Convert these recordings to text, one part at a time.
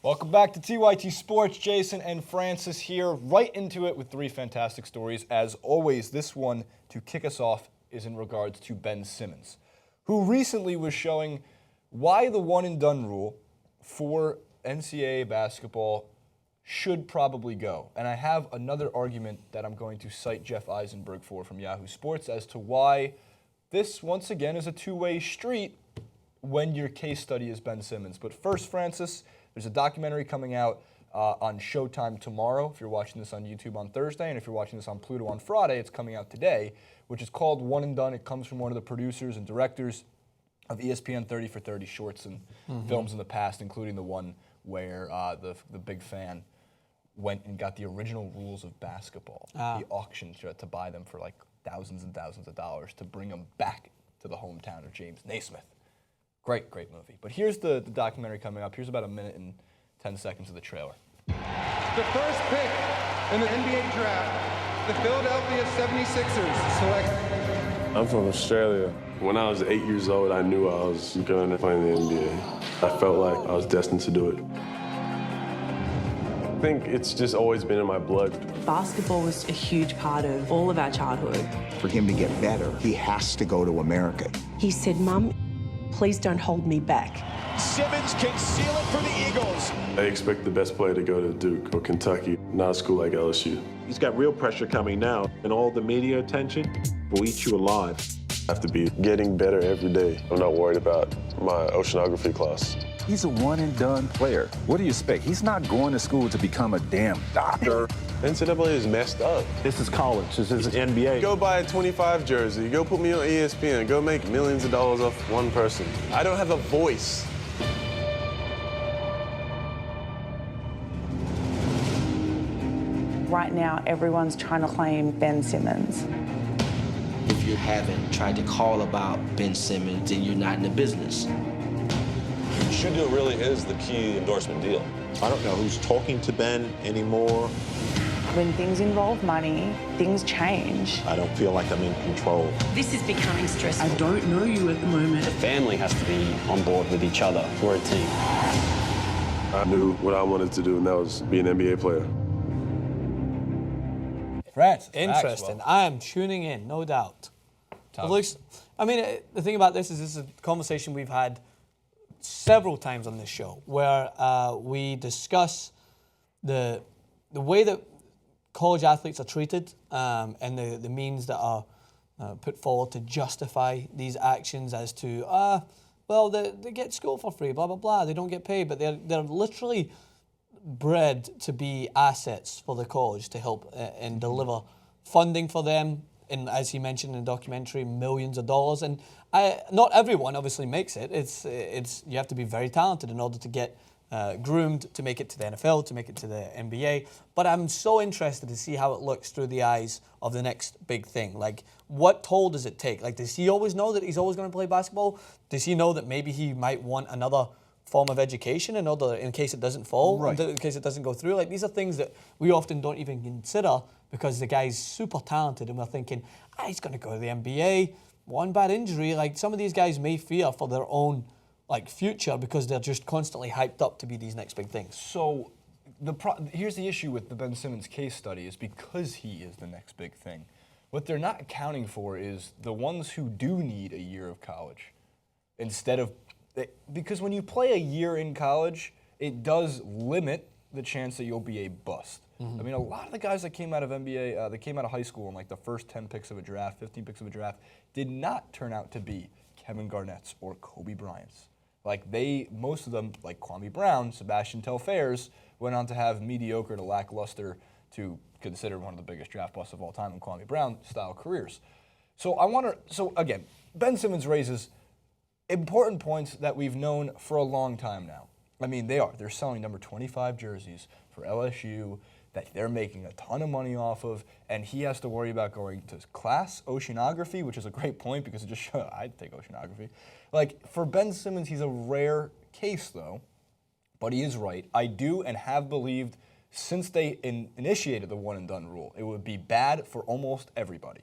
Welcome back to TYT Sports. Jason and Francis here, right into it with three fantastic stories. As always, this one, to kick us off, is in regards to Ben Simmons, who recently was showing why the one-and-done rule for NCAA basketball should probably go. And I have another argument that I'm going to cite Jeff Eisenberg for from Yahoo Sports as to why this, once again, is a two-way street when your case study is Ben Simmons. But first, Francis, there's a documentary coming out on Showtime tomorrow, if you're watching this on YouTube on Thursday, and if you're watching this on Pluto on Friday, it's coming out today, which is called One and Done. It comes from one of the producers and directors of ESPN 30 for 30 shorts and films in the past, including the one where the big fan went and got the original rules of basketball. He auctioned to buy them for like thousands and thousands of dollars to bring them back to the hometown of James Naismith. Great, great movie. But here's the documentary coming up. Here's about a minute and 10 seconds of the trailer. The first pick in the NBA draft, the Philadelphia 76ers select. I'm from Australia. When I was 8 years old, I knew I was going to play in the NBA. I felt like I was destined to do it. I think it's just always been in my blood. Basketball was a huge part of all of our childhood. For him to get better, he has to go to America. He said, "Mum, please don't hold me back." Simmons can seal it for the Eagles. I expect the best player to go to Duke or Kentucky, not a school like LSU. He's got real pressure coming now, and all the media attention will eat you alive. I have to be getting better every day. I'm not worried about my oceanography class. He's a one-and-done player. What do you expect? He's not going to school to become a damn doctor. NCAA is messed up. This is college. This is NBA. Go buy a 25 jersey. Go put me on ESPN. Go make millions of dollars off one person. I don't have a voice. Right now, everyone's trying to claim Ben Simmons. If you haven't tried to call about Ben Simmons, then you're not in the business. Should deal really is the key endorsement deal. I don't know who's talking to Ben anymore. When things involve money, things change. I don't feel like I'm in control. This is becoming stressful. I don't know you at the moment. The family has to be on board with each other. We're a team. I knew what I wanted to do, and that was be an NBA player. Francis, interesting. I am tuning in, no doubt. It looks, I mean, the thing about this is a conversation we've had several times on this show, where we discuss the way that college athletes are treated and the means that are put forward to justify these actions as to, well, they get school for free, blah, blah, blah. They don't get paid, but they're literally bred to be assets for the college to help and deliver funding for them. And as he mentioned in the documentary, millions of dollars. And not everyone obviously makes it. It's you have to be very talented in order to get groomed to make it to the NFL, to make it to the NBA. But I'm so interested to see how it looks through the eyes of the next big thing. Like, what toll does it take? Like, does he always know that he's always going to play basketball? Does he know that maybe he might want another form of education in case it doesn't fall, in case it doesn't go through? Like, these are things that we often don't even consider because the guy's super talented and we're thinking, he's going to go to the NBA. One bad injury, like some of these guys may fear for their own future because they're just constantly hyped up to be these next big things. So here's the issue with the Ben Simmons case study is because he is the next big thing. What they're not accounting for is the ones who do need a year of college instead of, because when you play a year in college, it does limit the chance that you'll be a bust. I mean, a lot of the guys that came out of NBA, that came out of high school in like the first 10 picks of a draft, 15 picks of a draft, did not turn out to be Kevin Garnett's or Kobe Bryant's. Like most of them, like Kwame Brown, Sebastian Telfairs, went on to have mediocre to lackluster to consider one of the biggest draft busts of all time in Kwame Brown style careers. So again, Ben Simmons raises important points that we've known for a long time now. I mean, they're selling number 25 jerseys for LSU that they're making a ton of money off of, and he has to worry about going to class oceanography, which is a great point because it just shows I'd take oceanography. Like, for Ben Simmons, he's a rare case, though, but he is right. I do and have believed since they initiated the one-and-done rule, it would be bad for almost everybody.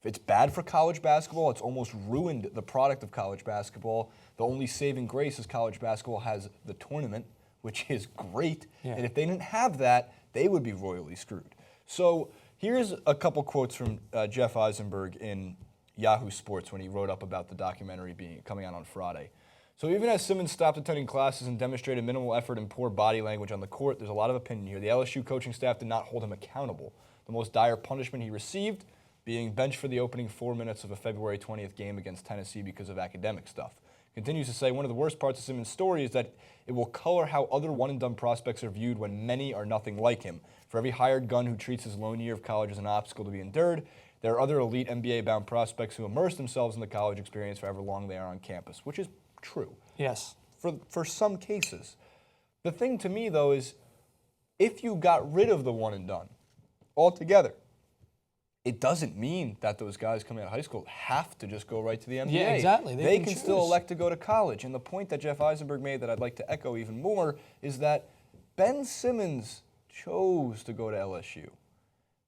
If it's bad for college basketball, it's almost ruined the product of college basketball. The only saving grace is college basketball has the tournament, which is great. Yeah. And if they didn't have that, they would be royally screwed. So here's a couple quotes from Jeff Eisenberg in Yahoo Sports when he wrote up about the documentary coming out on Friday. So even as Simmons stopped attending classes and demonstrated minimal effort and poor body language on the court, there's a lot of opinion here. The LSU coaching staff did not hold him accountable. The most dire punishment he received, being benched for the opening 4 minutes of a February 20th game against Tennessee because of academic stuff. Continues to say, one of the worst parts of Simmons' story is that it will color how other one-and-done prospects are viewed when many are nothing like him. For every hired gun who treats his lone year of college as an obstacle to be endured, there are other elite NBA-bound prospects who immerse themselves in the college experience for however long they are on campus, which is true. Yes. For some cases. The thing to me, though, is if you got rid of the one-and-done altogether, it doesn't mean that those guys coming out of high school have to just go right to the NBA. Yeah, exactly. They can still elect to go to college. And the point that Jeff Eisenberg made that I'd like to echo even more is that Ben Simmons chose to go to LSU.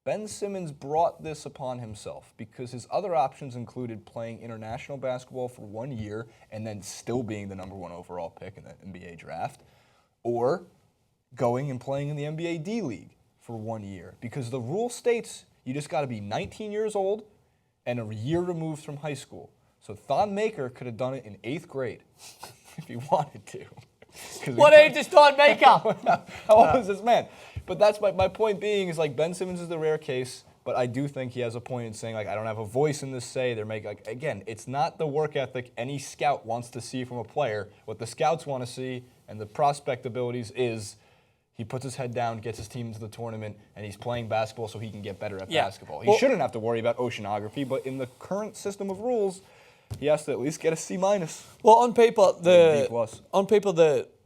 Ben Simmons brought this upon himself because his other options included playing international basketball for 1 year and then still being the #1 overall pick in the NBA draft, or going and playing in the NBA D-League for 1 year. Because the rule states you just got to be 19 years old and a year removed from high school. So Thon Maker could have done it in 8th grade if he wanted to. What age is Thon Maker? How old is this man? But that's my point being is like Ben Simmons is the rare case, but I do think he has a point in saying like I don't have a voice in this say. They're making like again, it's not the work ethic any scout wants to see from a player. What the scouts want to see and the prospect abilities is he puts his head down, gets his team into the tournament, and he's playing basketball so he can get better at basketball. He shouldn't have to worry about oceanography, but in the current system of rules, he has to at least get a C-. Well, on paper, B+.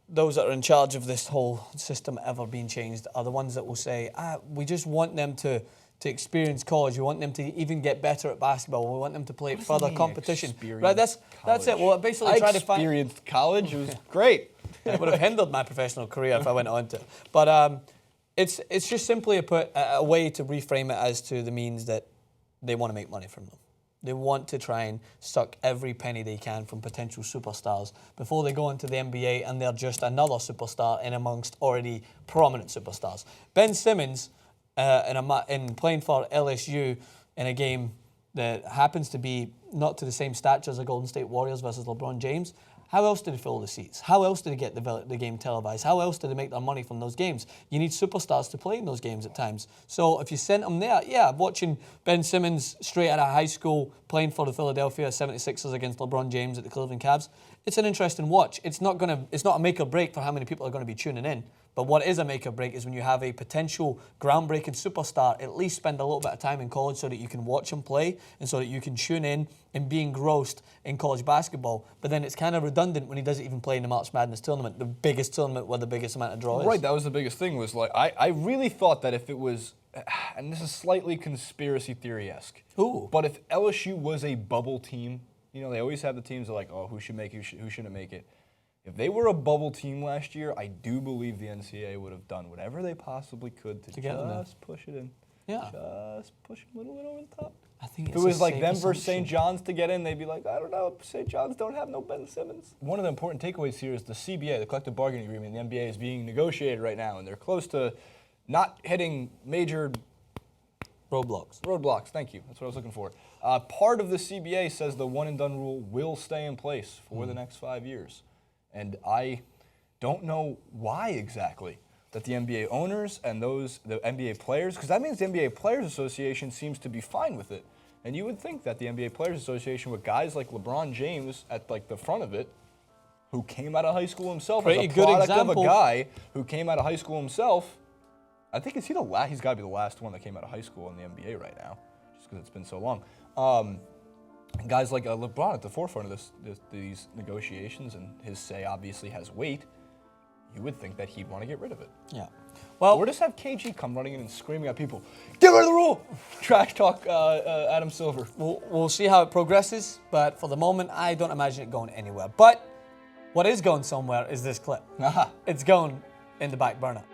Those that are in charge of this whole system ever being changed are the ones that will say, we just want them to experience college. We want them to even get better at basketball. We want them to play at further competition. Right, that's it. Well, basically try to find... experienced college. It was great. It would have hindered my professional career if I went on to it. But it's just simply a way to reframe it as to the means that they want to make money from them. They want to try and suck every penny they can from potential superstars before they go into the NBA and they're just another superstar in amongst already prominent superstars. Ben Simmons, in playing for LSU in a game that happens to be not to the same stature as the Golden State Warriors versus LeBron James, how else did they fill the seats? How else did they get the game televised? How else did they make their money from those games? You need superstars to play in those games at times. So if you sent them there, watching Ben Simmons straight out of high school playing for the Philadelphia 76ers against LeBron James at the Cleveland Cavs, it's an interesting watch. It's not a make or break for how many people are going to be tuning in. But what is a make or break is when you have a potential groundbreaking superstar, at least spend a little bit of time in college so that you can watch him play and so that you can tune in and be engrossed in college basketball. But then it's kind of redundant when he doesn't even play in the March Madness tournament, the biggest tournament where the biggest amount of draw is. Right, that was the biggest thing was like, I really thought that if it was, and this is slightly conspiracy theory-esque, but if LSU was a bubble team, you know, they always have the teams that are like, oh, who should make it, who shouldn't make it. If they were a bubble team last year, I do believe the NCAA would have done whatever they possibly could to just push it in. Yeah. Just push it a little bit over the top. I think if it was like them versus St. John's to get in, they'd be like, I don't know, St. John's don't have no Ben Simmons. One of the important takeaways here is the CBA, the collective bargaining agreement, the NBA is being negotiated right now, and they're close to not hitting major roadblocks, thank you. That's what I was looking for. Part of the CBA says the one-and-done rule will stay in place for the next 5 years. And I don't know why exactly that the NBA owners and the NBA players, because that means the NBA Players Association seems to be fine with it. And you would think that the NBA Players Association with guys like LeBron James at like the front of it, who came out of high school himself as a product of a guy who came out of high school himself. I think he's got to be the last one that came out of high school in the NBA right now, just because it's been so long. Guys like LeBron at the forefront of these negotiations, and his say obviously has weight. You would think that he'd want to get rid of it. Yeah. Well, or just have KG come running in and screaming at people, get rid of the rule! Trash talk Adam Silver. We'll see how it progresses, but for the moment, I don't imagine it going anywhere. But what is going somewhere is this clip. It's going in the back burner.